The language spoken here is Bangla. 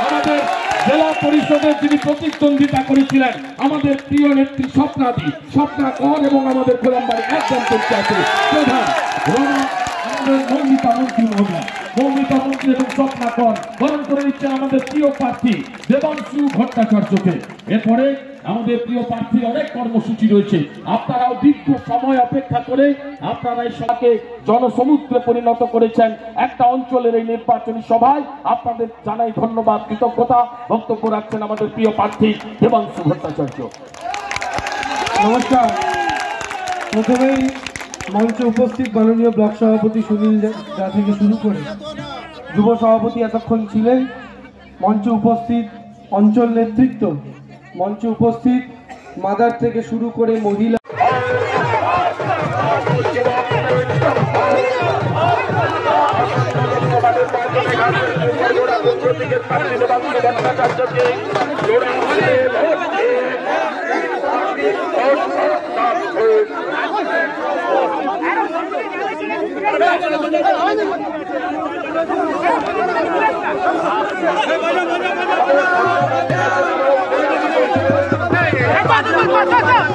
আমাদের জেলা পরিষদের যিনি প্রতিদ্বন্দ্বিতা করেছিলেন আমাদের প্রিয় নেত্রী স্বপ্নাদি স্বপ্না কর এবং আমাদের গোলামবাড়ি একদম পঞ্চায়েতের প্রধান আমাদের মৌমিতা মন্ত্রী মহোদয় মৌমিতা মন্ত্রী এবং স্বপ্না কর বরণ করে দিচ্ছেন আমাদের প্রিয় প্রার্থী দেবাংশু ভট্টাচার্যকে। এরপরে আমাদের প্রিয় প্রার্থীর অনেক কর্মসূচি রয়েছে, আপনারাও দীর্ঘ সময় অপেক্ষা করে আপনারা এই সভাকে জনসমুদ্রে পরিণত করেছেন। একটা অঞ্চলের এই নির্বাচনী সভায় আপনাদের জানাই ধন্যবাদ, কৃতজ্ঞতা। বক্তব্য রাখছেন আমাদের প্রিয় প্রার্থী দেবাংশু ভট্টাচার্য। নমস্কার। প্রথমেই মঞ্চে উপস্থিত মাননীয় ব্লক সভাপতি সুনীল দা থেকে শুরু করে যুব সভাপতি এতক্ষণ ছিলেন, মঞ্চে উপস্থিত অঞ্চল নেতৃত্ব, মঞ্চে উপস্থিত মাদার থেকে শুরু করে মহিলা Hey,